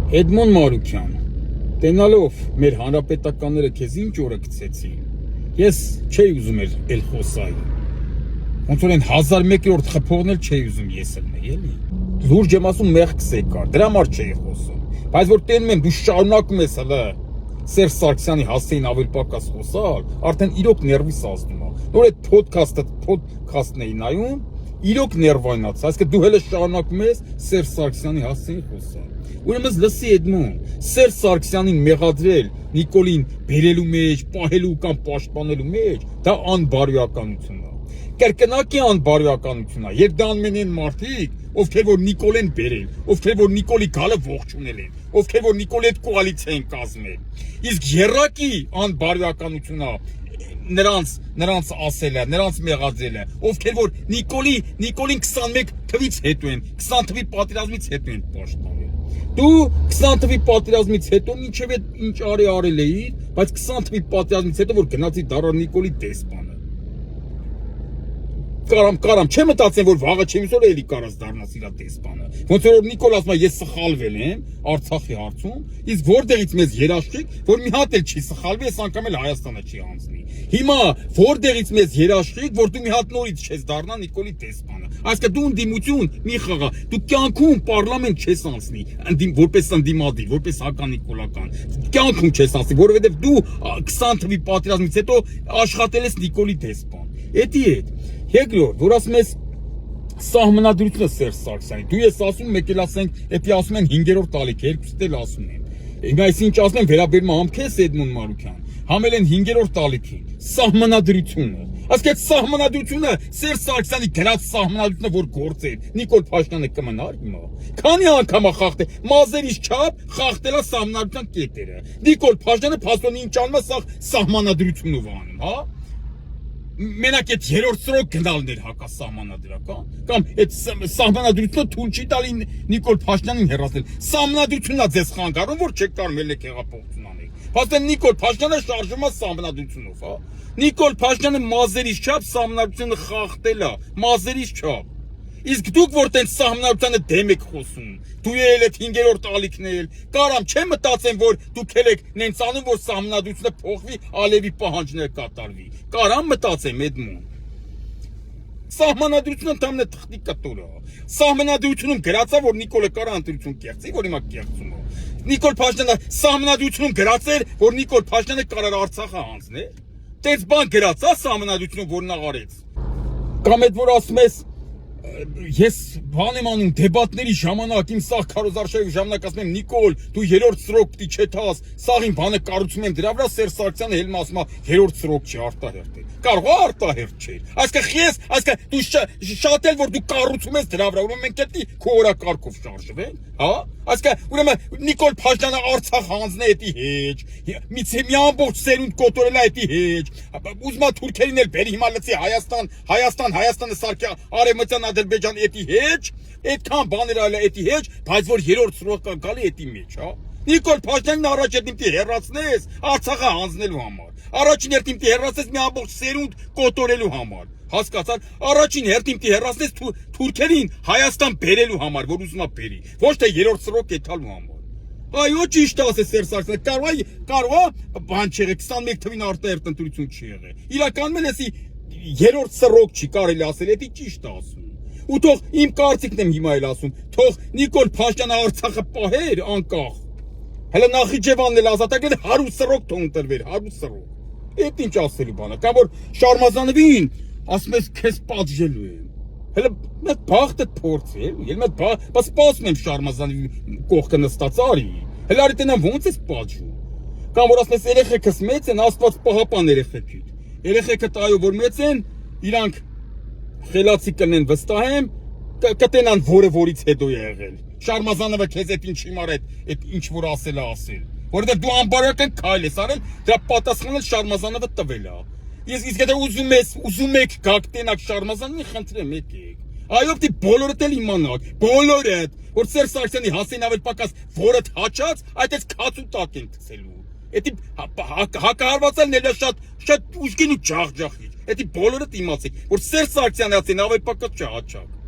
Էդմոն Մարուկյան, տենալով մեր հանրապետականները քեզ ինչ օրը գցեցին, ես չէի ուզում էլ խոսայի, ոնց որ են 1001-րդ խփողն էլ չէի ուզում ես ելնեի, էլի, լուրջ եմ ասում մեղք կար, դրա համար չէի խոսում, բայց որ տենում եմ դու շարունակում ես հլը Սերժ Սարգսյանի հասցեին ավելի պակաս խոսալ, արդեն իրոք ներվիս ազդում է, նոր այդ փոդքասթն էի նայում, իրոք ներվայնաց, այսինքն դու հələ շարունակում ես Սերժ Սարգսյանի հասցեին խոսալ, ուրեմն լսի Էդմոն, Սերժ Սարգսյանին մեղադրել Նիկոլին բերելու մեջ, պահելու կամ պաշտպանելու մեջ, դա անբարոյականություն է, կրկնակի անբարոյականություն է, եւ դա անում են մարդիկ, ովքեր որ Նիկոլեն բերել, ովքեր որ Նիկոլի գալը ողջունել են, ովքեր որ Նիկոլի հետ կոալիցիա են կազմել, իսկ երակի անբարոյականություն է նրանց ասելը, նրանց մեղադրելը, ովքեր որ Նիկոլին 21 թվից հետո են, 20 թվի պատերազմից հետո են պաշտպանել։ Դու 20 թվի պատերազմից հետո ինչև ինչ արել էի, բայց 20 թվի պատերազմից հետո որ գնացի դառա Նիկոլի դեսպանը։ Կարամ, չեմ մտածեմ, որ վաղը չեմ իսօր էլի կարած դառնաս իրա դեսպանը։ Ոնց որ Նիկոլ ասում է, ես սխալվել եմ Արցախի հարցում, իսկ որտեղից մեզ երաշխիք, որ մի հատ էլ չի սխալվի, այս անգամ էլ Հայաստանը չի անցնի։ Հիմա որտեղից մեզ երաշխիք, որ դու մի հատ նորից չես դառնա Նիկոլի դեսպանը։ Այսինքն դու ընդդիմություն մի խաղա, դու կյանքում պարլամենտ չես անցնի, որպես ընդդիմադիր, որպես հականիկոլական։ Կյանքում չես անցնի, որովհետև դու 20 թվի պատերազմից հետո աշխատել ես Նիկոլի դեսպան։ Էդի հետ։ Երկրորդ, որ ասում ես սահմանադրությունը Սերժ Սարգսյանի, դու ես ասում, մեկ էլ ասենք, էդի ասում են 5-րդ տալիք, երկուստ էլ ասում են։ Հիմա այս ինչ ասում են, վերաբերում է համքես Էդմոն Մարուկյան, համել են 5-րդ տալիքին, սահմանադրությունը։ Ասկե այդ սահմանադրությունը Սերժ Սարգսյանի գրած սահմանադրությունը, որ գործել, Նիկոլ Փաշինյանը կմնար հիմա։ Քանի անգամ է խախտել, մազերից չափ խախտել է սահմանադրության կետերը։ Նիկոլ Փաշինյանը փաստորեն ինչ անում է, սա սահմանադրությունով անում, հա։ Մենակ այդ երրորդ սրոք գնալներ հակասահմանադրական կամ այդ սահմանադրությունը թույլ չի տալի Նիկոլ Փաշինյանին հեռացնել։ Սահմանադրությունն է ձեզ խանգարում, որ չեք կարող ելեք հեղափոխություն անել։ Փաստորեն Նիկոլ Փաշինյանը շարժվում է սահմանադրությունով, հա։ Նիկոլ Փաշինյանը մազերից չափ սահմանադրությունը խախտել է, մազերից չափ։ Իսկ դուք որ տենց սահմանադրությանը դեմ եք խոսում, դու ել այդ 5-րդ տալիքն էլ, կարամ չեմ մտածեմ, որ դուք եք նենց անում, որ սահմանադրությունը փոխվի, Ալևի պահանջները կատարվի, կարամ մտածեմ Էդմոն։ Սահմանադրությունը ընդամենը թղթի կտոր է, սահմանադրությունում գրած է, որ Նիկոլը կարա ընտրություն կեղծի, որ հիմա կեղծում է, Նիկոլ Փաշինյանը սահմանադրությունում գրած էր, որ Նիկոլ Փաշինյանը կարող Արցախը հանձնել, տենց բան գրած է սահմանադրությունում, որ նա արեց, կամ այդ որ ասում ես ես բան եմ անում դեբատների ժամանակ իմ սաղ քարոզարշավի ժամանակ ասում եմ Նիկոլ դու երրորդ սրոք պիտի չթաս սաղին բանը կառուցում եմ դրա վրա Սերժ Սարգսյանը հելում ասում է երրորդ սրոք չի արտահերթ է կարող է արտահերթ չէ այսինքն դու շատ էլ որ դու կառուցում ես դրա վրա ուրեմն մենք էդի քո օրակարգով շարժվենք հա այսինքն ուրեմն Նիկոլ Փաշինյանը Արցախ հանձնե էդի հեչ մի ամբողջ սերունդ կոտորել է էդի հեչ ուզում է թուրքերին էլ բերի հիմա լցի Հայաստանը սարքի արևմտյան Ադրբեջան էդի հեչ, այդքան բաներ այլ էդի հեչ, բայց որ երրորդ սրոկը գալի էդի մեջ, հա։ Նիկոլ Փաշինյանին առաջ դիմտի հեռացնես Արցախը հանձնելու համար։ Առաջին հերթին հեռացնես մի ամբողջ սերունդ կոտորելու համար։ Հասկացար, առաջին հերթին հեռացնես թուրքերին Հայաստան բերելու համար, որ ուզում է բերի, ոչ թե երրորդ սրոկ եթալու համար։ Այո, ճիշտ ասես Սերժ Սարգսյանը, կարող է բան չեղե 21 թվին արտահերթ ընտրություն չի եղել։ Իրականում էսի երրորդ սրոկ չի կարելի ասել, էդի ճիշտ ասում։ Ու թող իմ կարծիքն եմ հիմա էլ ասում, թող Նիկոլ Փաշինյանը Արցախը պահեր անկախ։ Հələ Նախիջևանն էլ ազատագրել 100 սրոկ թող ընտրվեր, 100 սրոկ։ Էդ ինչ ասելու բան է, կամ որ Շարմազանովին ասում ես քեզ պատժելու եմ։ Հələ մեծ բախտը փորձել, ելմետ բա սպասում եմ Շարմազանովի կողքը նստած արի։ Հələ արի տենան ոնց ես պատժում։ Կամ որ ասում ես երեխեքս մեծ են, Աստված պահապան երեխեքիդ։ Երեխեքը տայո որ մեծ են, իրանք խելացի կլինեն վստահ եմ, կտենան որը որից հետո է եղել։ Շարմազանովը քեզ այդ ինչի մար այդ ինչ որ ասել է ասել։ Որովհետև դու անբարոյական քայլ ես արել, դրա պատասխանը Շարմազանովը տվել է։ Իսկ եթե ուզում եք գաք տենակ Շարմազանովին, խնդրեմ եկեք։ Այո, պիտի բոլորդ էլ իմանաք, բոլորդ, որ Սերժ Սարգսյանի հասցեին ավել պակաս որդ հաճած, այդ էս քացու տակ են գցելու։ Էդի հակահարվածելն էլ է շատ ուժգին ու ջախջախիչ։ Էդի բոլորդ իմացեք, որ Սերժ Սարգսյանը ասեն ավել պակաս չհաճակ։